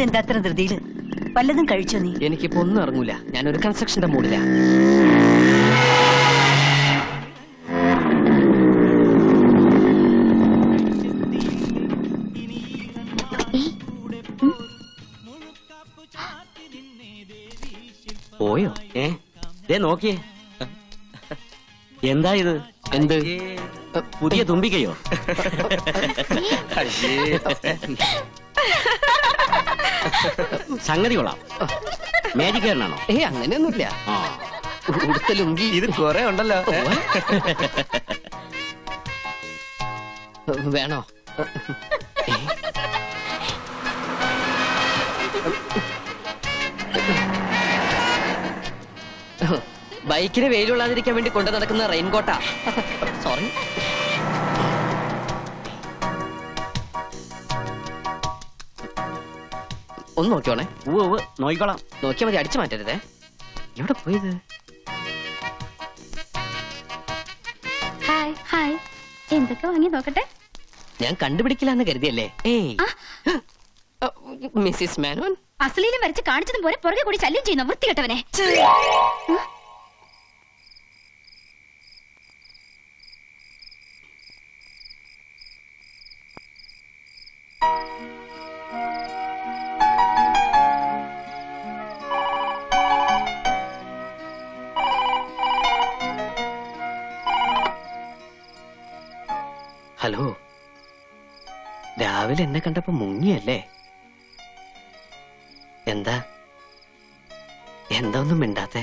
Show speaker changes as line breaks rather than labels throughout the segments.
ഇതെന്താ അത്ര ധൃതിയില്? വല്ലതും കഴിച്ചോ നീ?
എനിക്കിപ്പോ ഒന്നും ഇറങ്ങൂല. ഞാനൊരു കൺസ്ട്രക്ഷന്റെ മൂഡിലാ.
പോയോ? നോക്കിയേ, എന്താ ഇത്?
എന്ത്?
പുതിയ തുമ്പിക്കയോ? സംഗതി കൊള്ളാം. മാജിക് കാരനാണോ?
അങ്ങനെയൊന്നുമില്ല. ഉടുത്ത ലുങ്കി
ഇത് കൊറേ ഉണ്ടല്ലോ.
വേണോ? ബൈക്കിന് വെയിലുള്ളാതിരിക്കാൻ വേണ്ടി കൊണ്ടു നടക്കുന്ന റെയിൻകോട്ടാ. സോറി. ഒന്ന് നോക്കിയോണേ.
നോക്കിക്കോളാം.
നോക്കിയാ മതി, അടിച്ചു മാറ്റരുതേ. എവിടെ പോയത്?
ഹായ് ഹായ്, എന്തൊക്കെ വാങ്ങി നോക്കട്ടെ.
ഞാൻ കണ്ടുപിടിക്കില്ലെന്ന് കരുതിയല്ലേ? മിസ്സിസ് മേനോൻ,
അസലീലും വരച്ച് കാണിച്ചതും പോലെ പുറകെ കൂടി ശല്യം ചെയ്യുന്ന വൃത്തികെട്ടവനെ.
ഹലോ, രാവിലെ എന്നെ കണ്ടപ്പോ മുങ്ങിയല്ലേ? എന്താ ഒന്നും മിണ്ടാത്തെ?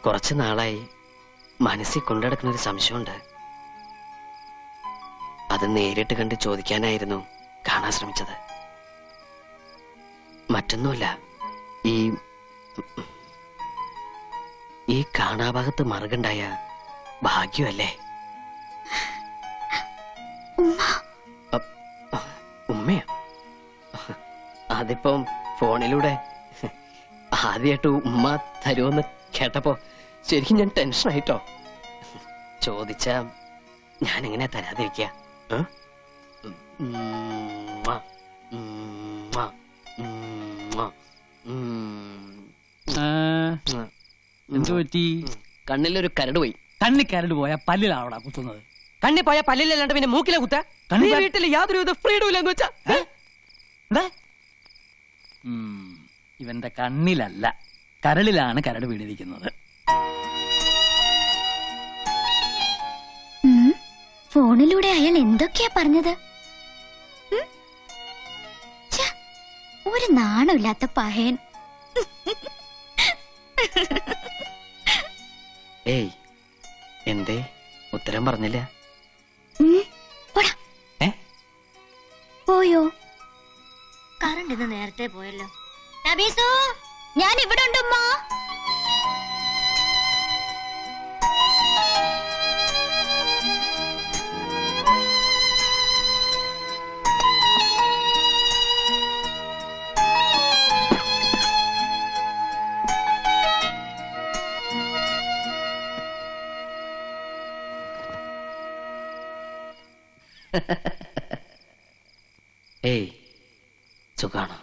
കുറച്ചു നാളായി മനസ്സിൽ കൊണ്ടുനടക്കുന്ന ഒരു സംശയമുണ്ട്. അത് നേരിട്ട് കണ്ട് ചോദിക്കാനായിരുന്നു കാണാൻ ശ്രമിച്ചത്. മറ്റൊന്നുമല്ല, ഈ കാണാഭാഗത്ത് മറുകുണ്ടായ ഭാഗ്യമല്ലേ? ഉമ്മയോ? അതിപ്പം ഫോണിലൂടെ ആദ്യമായിട്ട് ഉമ്മ തരുമെന്ന് കേട്ടപ്പോ ശരിക്കും ഞാൻ ടെൻഷനായിട്ടോ. ചോദിച്ചാ ഞാൻ എങ്ങനെ തരാതിരിക്കുക?
എന്തു പറ്റി?
കണ്ണിലൊരു കരട് പോയി.
കണ്ണി കരട് പോയാ പല്ലിലാണോടാ കുത്തുന്നത്?
കണ്ണി പോയാ പല്ലിലല്ലാണ്ട് പിന്നെ മൂക്കിലെ കുത്ത? വീട്ടിൽ യാതൊരു ഫ്രീഡം ഇല്ലെന്ന് വെച്ചാ
ഇവന്റെ കണ്ണിലല്ല, കരളിലാണ് കരട് വീണിരിക്കുന്നത്.
ഫോണിലൂടെ അയാൾ എന്തൊക്കെയാ പറഞ്ഞത്? ഒരു നാണമില്ലാത്ത പഹയൻ.
ഏയ്, എന്തേ ഉത്തരം പറഞ്ഞില്ല?
പോയോ? കറണ്ട് ഇന്ന് നേരത്തെ പോയല്ലോ. ഞാൻ ഇവിടെ ഉണ്ടമ്മ.
ഏയ്, സുഖാണോ?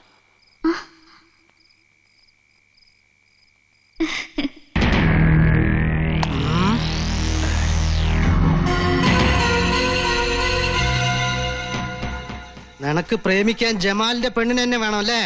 നിനക്ക് പ്രേമിക്കാൻ ജമാലിന്റെ പെണ്ണിന് തന്നെ വേണം അല്ലേ?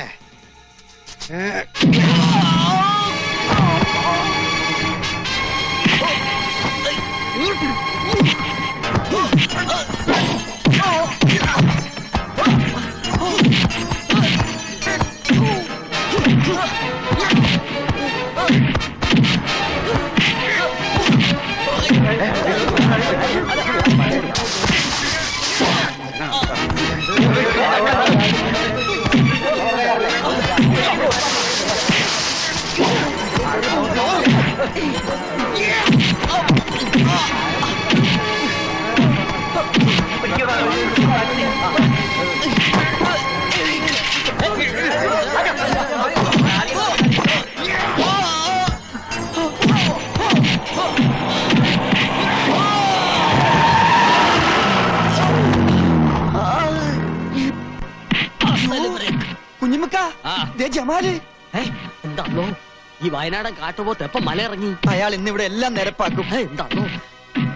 ആ.
ദേ ജമാല്
എന്താണോ ഈ വയനാടൻ കാട്ടുപോത്ത് എപ്പം മല ഇറങ്ങി?
അയാൾ ഇന്നിവിടെ എല്ലാം നിരപ്പാക്കും.
എന്താണോ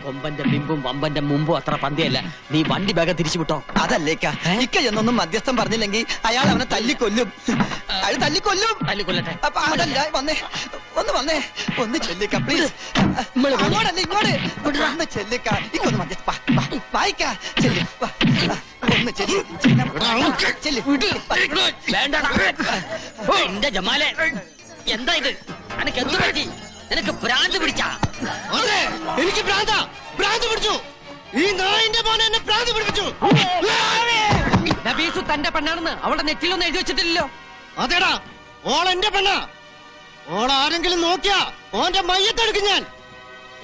കൊമ്പന്റെ ബിംബും വമ്പന്റെ മുമ്പും അത്ര പന്തിയല്ല. നീ വണ്ടി വേഗം തിരിച്ചു വിട്ടോ.
അതല്ലേക്ക ഇക്ക എന്നൊന്നും മധ്യസ്ഥം പറഞ്ഞില്ലെങ്കിൽ അയാൾ അവനെ തല്ലിക്കൊല്ലും. അയാൾ തല്ലിക്കൊല്ലും.
തല്ലിക്കൊല്ലട്ടെ.
അപ്പൊ അതല്ല വന്നേ, വന്നേ ഒന്ന് ചെല്ലിക്ക പ്ലീസ്.
ഇമ്മള് പോര്.
അങ്ങോട്ടല്ല ഇങ്ങോട്ട് ഒന്ന് ചെല്ലിക്ക. ഇങ്ങൊന്ന് മധ്യസ്ഥ വായിക്ക ചെല്ലി ഒന്ന് ചെല്ലി ചെല്ലി.
വേണ്ടടാ. എന്റെ ജമാലെ എന്താ ഇത്? നിനക്ക് എന്ത് പറ്റി? നിനക്ക് ഭ്രാന്ത് പിടിച്ചാ?
എനിക്ക് ഭ്രാന്ത് പിടിച്ചു. ഈ നായിന്റെ മോനെ എന്നെ ഭ്രാന്ത് പിടിപ്പിച്ചു.
നബീസു തന്റെ പെണ്ണാണെന്ന് അവളുടെ നെറ്റിലൊന്നും എഴുതി വെച്ചിട്ടില്ലല്ലോ.
അതേടാ, ഓൾ എന്റെ പെണ്ണാ. ഓൾ ആരെങ്കിലും നോക്കിയാ ഓന്റെ മയ്യത്തെടുക്കും ഞാൻ.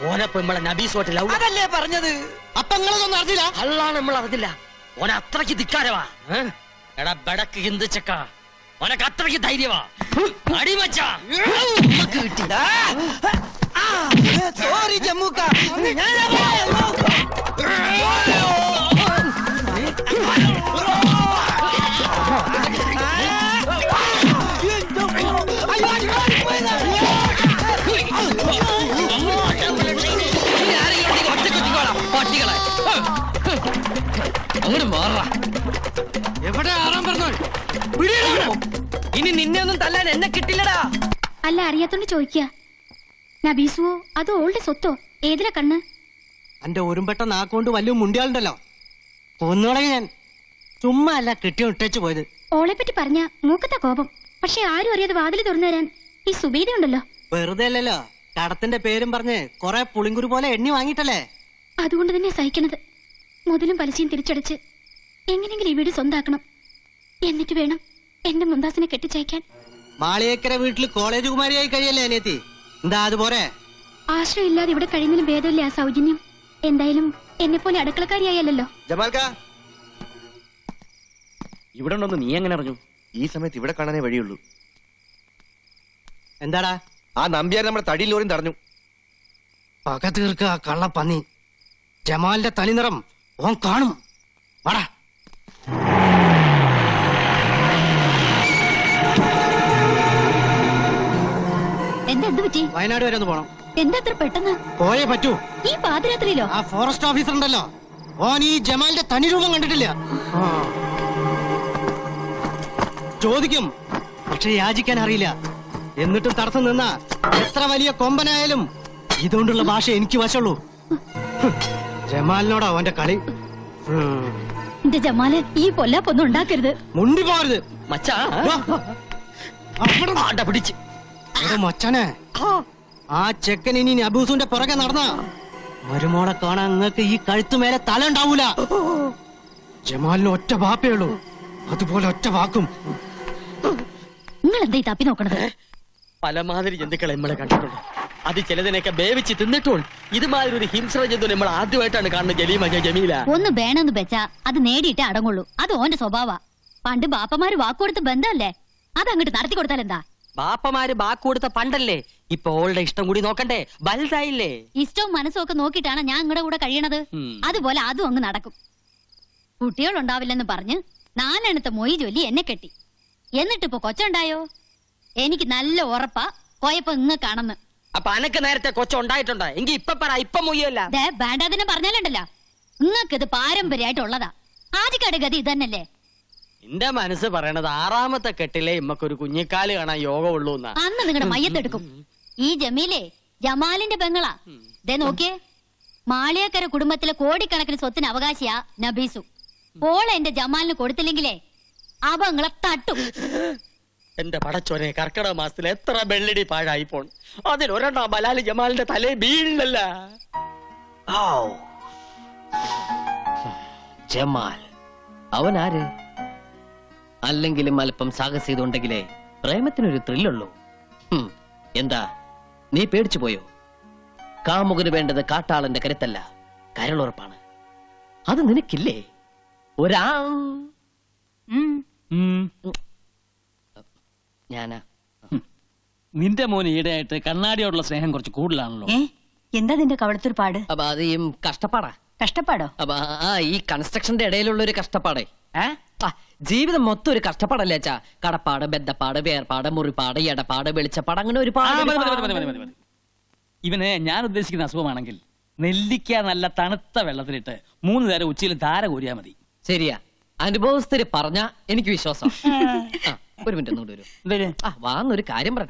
ഓനപ്പൊ നമ്മളെ നബീസോട്ട് ലവ്
അതല്ലേ പറഞ്ഞത്.
അപ്പൊ നിങ്ങളതൊന്നും അറിഞ്ഞില്ല.
അള്ളാണ് നമ്മൾ അറിഞ്ഞില്ല. ഓന അത്രയ്ക്ക് ധിക്കാരവാ. എടാ ബടക്ക് ഹിന്ദുച്ചക്ക, ഓനക്ക് അത്രയ്ക്ക് ധൈര്യവാ. അടിമച്ചാ കിട്ടി.
സോറി ജമ്മൂക്ക.
പട്ടികളെ അങ്ങനെ മാറാ.
എവിടെ ആറാൻ പറഞ്ഞു?
ഇനി നിന്നെ ഒന്നും തല്ലാൻ എന്നെ കിട്ടില്ലടാ.
അല്ല, അറിയാത്തോണ്ട് ചോദിക്കുക. നബീസുവോ അതോ ഓളുടെ സ്വത്തോ? ഏതിലാ കണ്ണ്?
എന്റെ ഒരുമ്പെട്ട നാക്കൊണ്ട് വലിയ മുണ്ടിയാളുണ്ടല്ലോ, കൊന്നുകളെ ഞാൻ. ചുമ്മാ അല്ല കെട്ടി ഇട്ടേച്ചു പോയത്.
ഓളെ പറ്റി പറഞ്ഞ മൂക്കത്ത കോപം. പക്ഷെ ആരും അറിയാതെ വാതിൽ തുറന്നു തരാൻ ഈ സുബീദ ഉണ്ടല്ലോ.
വെറുതെ അല്ലല്ലോ കടത്തിന്റെ പേരും പറഞ്ഞ് കൊറേ പുളിങ്കുരു പോലെ എണ്ണി വാങ്ങിയിട്ടല്ലേ.
അതുകൊണ്ട് തന്നെ സഹിക്കണത്. മുതലും പലിശയും തിരിച്ചടച്ച് എങ്ങനെങ്കിലും ഈ വീട് സ്വന്താക്കണം. എന്നിട്ട് വേണം എന്റെ മുന്താസിനെ കെട്ടിച്ചയക്കാൻ.
മാളിയേക്കര വീട്ടിൽ കോളേജ് കുമാരിയായി കഴിയല്ലേ അനിയത്തി? എന്താ അതുപോലെ?
ആശ്രയം ഇല്ലാതെ ഇവിടെ കഴിയുന്നതിലും ഭേദമില്ല ആ സൗജന്യം. എന്തായാലും എന്നെ പോലെ അടുക്കളക്കാരിയായല്ലോ.
ജമാൽക്ക,
ഇവിടെ ഉണ്ടെന്ന് നീ എങ്ങനെ അറിഞ്ഞു?
ഈ സമയത്ത് ഇവിടെ കാണാനേ വഴിയുള്ളൂ.
എന്താടാ?
ആ നമ്പ്യാർ നമ്മുടെ തടി ലോറിയും തടഞ്ഞു.
പക തീർക്ക ആ കള്ളപ്പന്നി. ജമാലിന്റെ തനിനിറം ഓൻ കാണും. വാടാ.
എന്ത് പറ്റി?
വയനാട് വരെ ഒന്ന് പോണം.
എന്താ അത്ര പെട്ടെന്ന്?
പോയേ പറ്റൂ.
ഈ പാതിരാത്രിയിലോ?
ആ ഫോറസ്റ്റ് ഓഫീസർ ഉണ്ടല്ലോ, ഓൻ ഈ ജമാലിന്റെ തനി രൂപം കണ്ടിട്ടില്ല. ചോദിക്കും, പക്ഷെ യാചിക്കാൻ അറിയില്ല. എന്നിട്ടും തടസ്സം നിന്ന എത്ര വലിയ കൊമ്പനായാലും ഇതുകൊണ്ടുള്ള ഭാഷ എനിക്ക് വശമുള്ളൂ. ജമാലിനോടാ അവന്റെ കളി.
എന്റെ ജമാല് ഈ പൊല്ലാപ്പൊന്നും ഉണ്ടാക്കരുത്.
മുണ്ടി പോരുത്
മച്ചാ. പിടിച്ച്
മച്ചാനെ. ആ ചെക്കൻ ഇനി നബൂസുന്റെ പുറകെ നടന്ന മരുമോളെ കാണാൻ നിങ്ങൾക്ക് ഈ കഴുത്തു മേലെ തല ഉണ്ടാവൂല. ജമാലിന് ഒറ്റ വാപ്പേ ഉള്ളൂ, അതുപോലെ ഒറ്റ വാക്കും.
നിങ്ങൾ എന്താ ഈ തപ്പി നോക്കണത്?
പലമാതിരി ജന്തുക്കളെ നമ്മളെ കണ്ടിട്ടുണ്ട്. അത് ചിലതിനൊക്കെ വേവിച്ച് തിന്നിട്ടുണ്ട്. ഇതുമാതിരി ഒരു ഹിംസ്ര ജന്തു നമ്മൾ ആദ്യമായിട്ടാണ് കാണുന്നത്. ജമീല
ഒന്ന് വേണമെന്ന് വെച്ചാ അത് നേടിയിട്ടേ അടങ്ങുള്ളൂ. അത് ഓന്റെ സ്വഭാവ. പണ്ട് ബാപ്പമാര് വാക്കുകൊടുത്ത് ബന്ധമല്ലേ, അത് അങ്ങോട്ട് നടത്തി കൊടുത്താൽ എന്താ?
ബാപ്പമാര് ബാക്ക് കൊടുത്ത പണ്ടല്ലേ. ഇപ്പൊ ഓളുടെ ഇഷ്ടം കൂടി നോക്കണ്ടേ? വലുതായില്ലേ.
ഇഷ്ടവും മനസ്സും ഒക്കെ നോക്കിയിട്ടാണ് ഞാൻ നിങ്ങളുടെ കൂടെ കഴിയണത്. അതുപോലെ അതും അങ്ങ് നടക്കും. കുട്ടികളുണ്ടാവില്ലെന്ന് പറഞ്ഞ് 4 എണ്ണത്തെ മൊയ് ചൊല്ലി എന്നെ കെട്ടി. എന്നിട്ടിപ്പോ കൊച്ചുണ്ടായോ? എനിക്ക് നല്ല ഉറപ്പാ പോയപ്പോ കാണുന്നു.
അപ്പൊ അനക്ക് നേരത്തെ കൊച്ചുണ്ടായിട്ടുണ്ടോ? എങ്കി ഇപ്പൊ പറ, ഇപ്പൊ മൊയ്യല്ല.
വേണ്ടാതിനെ പറഞ്ഞാലുണ്ടല്ലോ, നിങ്ങൾക്ക് ഇത് പാരമ്പര്യമായിട്ടുള്ളതാ. ആദ്യക്കാട് ഗതി ഇതന്നല്ലേ.
എന്റെ മനസ്സ് പറയണത് 6ാമത്തെ കെട്ടിലെ ഇമ്മക്കൊരു കുഞ്ഞിക്കാല് കാണാൻ യോഗമുള്ളൂ എന്നാ.
അന്ന് നിങ്ങളുടെ മയ്യത്തെടുക്കും. ഈ ജമീലെ ജമാലിന്റെ പെങ്ങളാ. ദേ നോക്കിയേ, മാളിയേക്കര കുടുംബത്തിലെ കോടിക്കണക്കിന് സ്വത്തിന് അവകാശിയാ നബീസു. ഓളെ എന്റെ ജമാലിന് കൊടുത്തില്ലെങ്കിലേ അവങ്ങളെ തട്ടും.
എന്റെ പടച്ചോനെ, കർക്കിടക മാസത്തിൽ എത്ര വെള്ളടി പാഴായി പോൺ. അതിലൊരെണ്ണം ബലാലി ജമാലിന്റെ തലേ വീഴില്ലല്ല. ജമാൽ അവനാര്? അല്ലെങ്കിലും അല്പം സാഹസികതയുണ്ടെങ്കിലേ പ്രേമത്തിനൊരു ത്രില്ലുള്ളൂ. എന്താ നീ പേടിച്ചു പോയോ? കാമുകന് വേണ്ടത് കാട്ടാളന്റെ കരുത്തല്ല, കരളുറപ്പാണ്. അത് നിനക്കില്ലേ? ഞാനാ.
നിന്റെ മോന് ഈടെയായിട്ട് കണ്ണാടിയോടുള്ള സ്നേഹം കുറച്ച് കൂടുതലാണല്ലോ.
എന്താ നിന്റെ കവളത്തൊരു പാട്?
അപ്പൊ അത് ഈ കഷ്ടപ്പാടാ.
കഷ്ടപ്പാടോ?
അപ്പൊ ഈ കൺസ്ട്രക്ഷന്റെ ഇടയിലുള്ള ഒരു കഷ്ടപ്പാടേ ജീവിതം മൊത്തം ഒരു കഷ്ടപ്പാടല്ലേ അച്ഛാ. കടപ്പാട്, ബദ്ധപ്പാട്, വേർപാട്, മുറിപ്പാട്, എടപ്പാട്, വെളിച്ചപ്പാട്, അങ്ങനെ
ആ,
ഒരുപാട്.
മതി. ഇവന് ഞാൻ ഉദ്ദേശിക്കുന്ന അസുഖമാണെങ്കിൽ നെല്ലിക്ക നല്ല തണുത്ത വെള്ളത്തിലിട്ട് 3 നേരം ഉച്ചയിൽ ധാര കോരിയാ മതി.
ശരിയാ, അനുഭവസ്ഥര് പറഞ്ഞ എനിക്ക് വിശ്വാസം. ഒരു മിനിറ്റ് ഒന്നുകൂടി വരൂ. വാന്നൊരു കാര്യം പറ.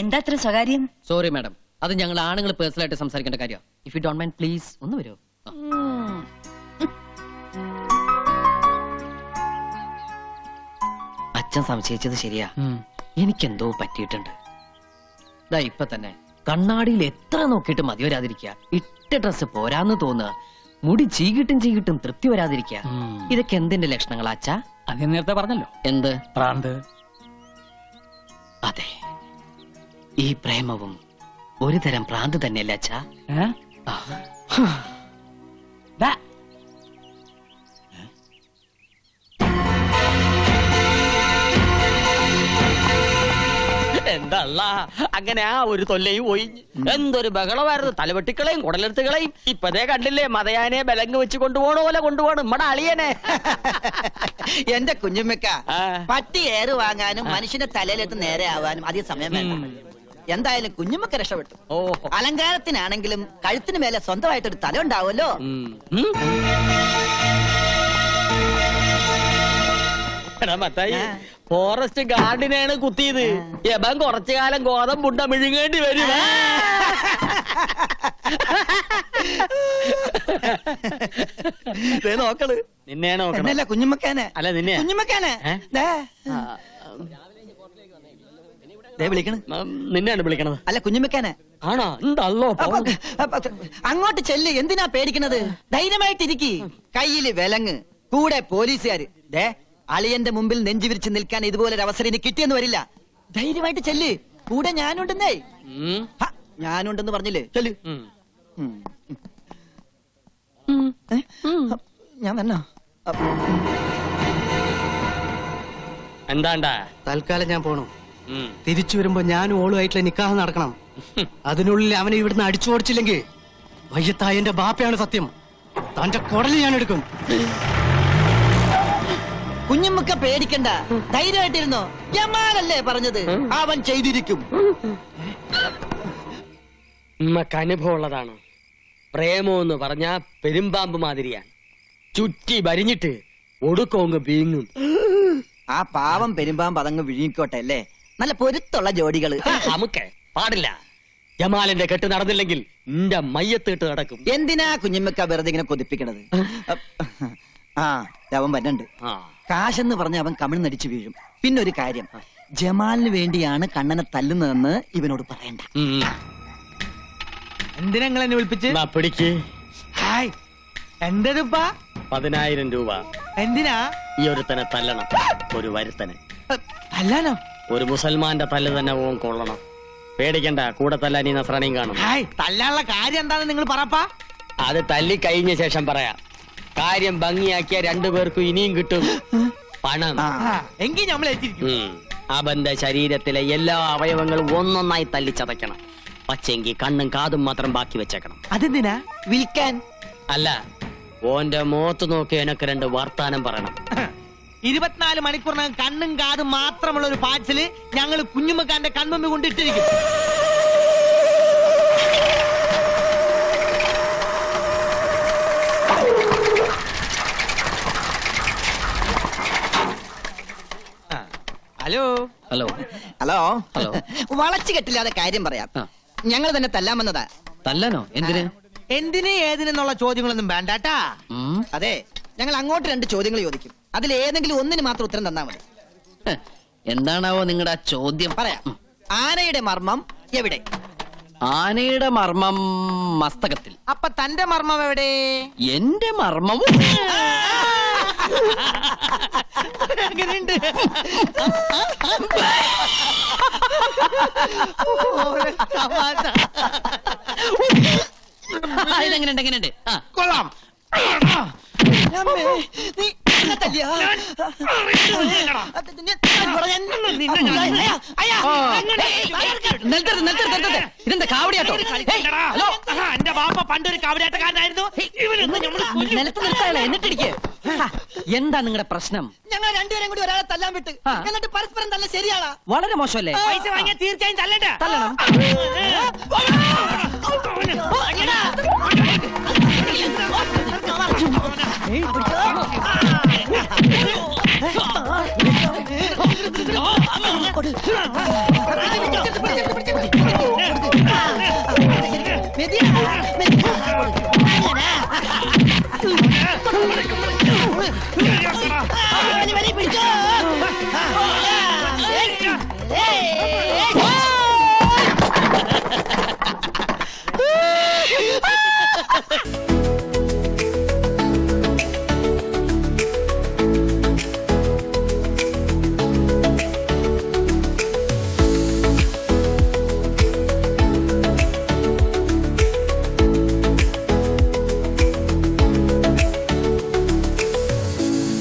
എന്താ അത്ര സ്വകാര്യം?
സോറി മാഡം, അത് ഞങ്ങൾ ആണുങ്ങൾ പേഴ്സണൽ ആയിട്ട് സംസാരിക്കേണ്ട കാര്യം. If you don't mind please ഒന്ന് വരൂ. അച്ഛൻ സംശയിച്ചത് ശരിയാ. എനിക്കെന്തോ പറ്റിയിട്ടുണ്ട്. ദാ ഇപ്പൊ തന്നെ കണ്ണാടിയിൽ എത്ര നോക്കിയിട്ട് മതി വരാതിരിക്കുക, ഇട്ട ഡ്രസ് പോരാന്ന് തോന്നുക, മുടി ചീകിട്ടും തൃപ്തി വരാതിരിക്കുക. ഇതൊക്കെ എന്തിന്റെ ലക്ഷണങ്ങളാ അച്ഛാ?
അത് ഞാൻ നേരത്തെ പറഞ്ഞല്ലോ,
എന്ത്?
പ്രാന്ത്.
അതെ, ഈ പ്രേമവും ഒരു തരം ഭ്രാന്ത് തന്നെയല്ലേ അച്ഛാ? എന്തല്ല അങ്ങനെ ആ ഒരു തൊല്ലയും പോയി. എന്തൊരു ബഹളമായിരുന്നു, തലവെട്ടിക്കളയും കുടലെടുത്തുകളയും. ഇപ്പതേ കണ്ടില്ലേ, മതയാനെ ബലങ്ക് വെച്ച് കൊണ്ടുപോകണ പോലെ കൊണ്ടുപോകണം നമ്മടെ അളിയനെ.
എന്റെ കുഞ്ഞുമ്മക്ക, പട്ടി ഏറ് വാങ്ങാനും മനുഷ്യന്റെ തലയിലെത്ത് നേരെ ആവാനും അധികം സമയം വേണ്ട. എന്തായാലും കുഞ്ഞുമ്മക്ക രക്ഷപ്പെട്ടു. അലങ്കാരത്തിനാണെങ്കിലും കഴുത്തിന് മേലെ സ്വന്തമായിട്ടൊരു തല ഉണ്ടാവുമല്ലോ.
ഫോറസ്റ്റ് ഗാർഡിനെയാണ് കുത്തിയത്. യബൻ കുറച്ചു കാലം ഗോതമ്പുണ്ട മിഴുങ്ങേണ്ടി വരും.
നോക്കള്
നിന്നെയാണ് നോക്കണം.
എന്നല്ല കുഞ്ഞുമ്മക്കാനെ.
അല്ല നിന്നെ.
കുഞ്ഞുമ്മക്കാനെ വിളിക്കണ.
നിന്നെയാണ് വിളിക്കണത്.
അല്ല കുഞ്ഞുമ്മക്കാനെ.
ആണോ? എന്തല്ലോ
അങ്ങോട്ട് ചെല്ല്, എന്തിനാ പേടിക്കണത്? ധൈര്യമായിട്ടിരിക്കി. കയ്യില് വിലങ്ങ്, കൂടെ പോലീസുകാര്. അളിയന്റെ മുമ്പിൽ നെഞ്ചു വിരിച്ച് നിൽക്കാൻ ഇതുപോലൊരു അവസരം ഇനി കിട്ടിയെന്ന് വരില്ല. ധൈര്യമായിട്ട് ചെല്ല്, കൂടെ ഞാനുണ്ടെന്നേ. ഞാനുണ്ടെന്ന് പറഞ്ഞില്ലേ, ചെല്ല്. ഞാൻ തന്നെ.
എന്താണ്ടാ?
തൽക്കാലം ഞാൻ പോണു. തിരിച്ചു വരുമ്പോ ഞാനും ഓളുമായിട്ടുള്ള നിക്കാഹ് നടക്കണം. അതിനുള്ളിൽ അവനെ ഇവിടുന്ന് അടിച്ചോടിച്ചില്ലെങ്കിൽ വയ്യത്തായന്റെ ബാപ്പയാണ് സത്യം. തന്റെ കുടല് ഞാൻ എടുക്കും.
കുഞ്ഞുമ്മക്ക പേടിക്കണ്ട, ധൈര്യമായിട്ടിരുന്നോ. ജമാലല്ലേ പറഞ്ഞത്, അവൻ ചെയ്തിരിക്കും.
ഉമ്മക്ക് അനുഭവം ഉള്ളതാണ്. പ്രേമം എന്ന് പറഞ്ഞാ പെരുമ്പാമ്പ് മാതിരിയാണ്, ചുറ്റി വരിഞ്ഞിട്ട് ഒടുക്കോങ്ങ് വീങ്ങും.
ആ പാവം പെരുമ്പാമ്പ് അതങ്ങ് വിഴുങ്ങിക്കോട്ടെ അല്ലേ. നല്ല പൊരുത്തുള്ള ജോഡികള്
നമുക്ക് പാടില്ല. ജമാലിന്റെ കെട്ട് നടന്നില്ലെങ്കിൽ നിന്റെ മയ്യത്തിട്ട് നടക്കും.
എന്തിനാ കുഞ്ഞുമ്മക്ക വെറുതെ ഇങ്ങനെ കൊതിപ്പിക്കണത്? അവൻ വരണ്ട്. കാശെന്ന് പറഞ്ഞ അവൻ കമിഴ്ന്നടിച്ചു വീഴും. പിന്നൊരു കാര്യം, ജമാലിന് വേണ്ടിയാണ് കണ്ണനെ തല്ലുന്നതെന്ന് ഇവനോട് പറയണ്ട.
എന്തിനാ നിങ്ങൾ എന്നെ വിളിപ്പിച്ച്?
പിടിക്ക്.
ഹായ്, എന്റെപ്പാ
10,000 രൂപ.
എന്തിനാ?
ഈ ഒരുത്തനെ തല്ലണം, ഒരു വരുത്തനെ.
അല്ലാനോ?
ഒരു മുസൽമാന്റെ തല്ല് തന്നെ ഓൻ കൊള്ളണം. പേടിക്കണ്ട, കൂടെ തല്ലാൻ ഈ നസ്രാണിയും കാണും.
ഹായ്, തല്ലാനുള്ള കാര്യം എന്താണെന്ന് നിങ്ങൾ പറപ്പാ.
അത് തല്ലി കഴിഞ്ഞ ശേഷം പറയാം. കാര്യം ഭംഗിയാക്കിയ 2 പേർക്കും ഇനിയും കിട്ടും പണം.
എങ്കിൽ നമ്മൾ ഏറ്റിരിക്കും.
അവന്റെ ശരീരത്തിലെ എല്ലാ അവയവങ്ങളും ഒന്നൊന്നായി തല്ലിച്ചതയ്ക്കണം. പക്ഷെങ്കിൽ കണ്ണും കാതും മാത്രം ബാക്കി വെച്ചേക്കണം.
അതെന്തിനാ?
വിൽക്കാൻ
അല്ല, ഓന്റെ മുഖത്ത് നോക്കി എനക്ക് 2 വർത്താനം പറയണം.
24 മണിക്കൂറിനകം കണ്ണും കാതും മാത്രമുള്ള ഒരു പാഴ്സല് ഞങ്ങൾ കുഞ്ഞുമ്മക്കാന്റെ കൺമുമ്പിൽ കൊണ്ടിട്ടിരിക്കും. Hello
hello
hello
hello.
വളച്ചു കെട്ടില്ലാതെ കാര്യം പറയാം. ഞങ്ങൾ തന്നെ തല്ലാൻ വന്നതാ.
തല്ലനോ? എന്തിന്?
എന്തിന് ഏതിനെന്നുള്ള ചോദ്യങ്ങളൊന്നും വേണ്ടാട്ടാ.
അതെ, ഞങ്ങൾ അങ്ങോട്ട് 2 ചോദ്യങ്ങൾ ചോദിക്കും. അതിൽ ഏതെങ്കിലും ഒന്നിന് മാത്രം ഉത്തരം തന്നാ മതി.
എന്താണാവോ നിങ്ങളുടെ ചോദ്യം?
പറയാം. ആനയുടെ മർമ്മം എവിടെ?
ആനയുടെ മർമ്മം മസ്തകത്തിൽ.
അപ്പൊ തന്റെ മർമ്മം എവിടെ?
എന്റെ മർമ്മവും
എങ്ങനെയുണ്ട്?
ഇതെങ്ങനെയുണ്ട്? എങ്ങനെയുണ്ട്?
കൊള്ളാം.
എന്നെ തല്ലിയോ?
ഇതെന്താ കാവടിയാട്ടോ?
എന്റെ ബാപ്പ പണ്ടൊരു കാവടിയാട്ടക്കാരനായിരുന്നു.
നിലത്ത് നിർത്താനല്ല എന്നിട്ടിരിക്കെ. എന്താ നിങ്ങളുടെ പ്രശ്നം?
ഞങ്ങൾ രണ്ടുപേരും കൂടി ഒരാളെ തല്ലാൻ വിട്ട് എന്നിട്ട് പരസ്പരം തല്ല ശരിയാണോ?
വളരെ മോശമല്ലേ?
പൈസ വാങ്ങിയാൽ തീർച്ചയായും തല്ലണ്ട.
തല്ലണം.
മെതിയാ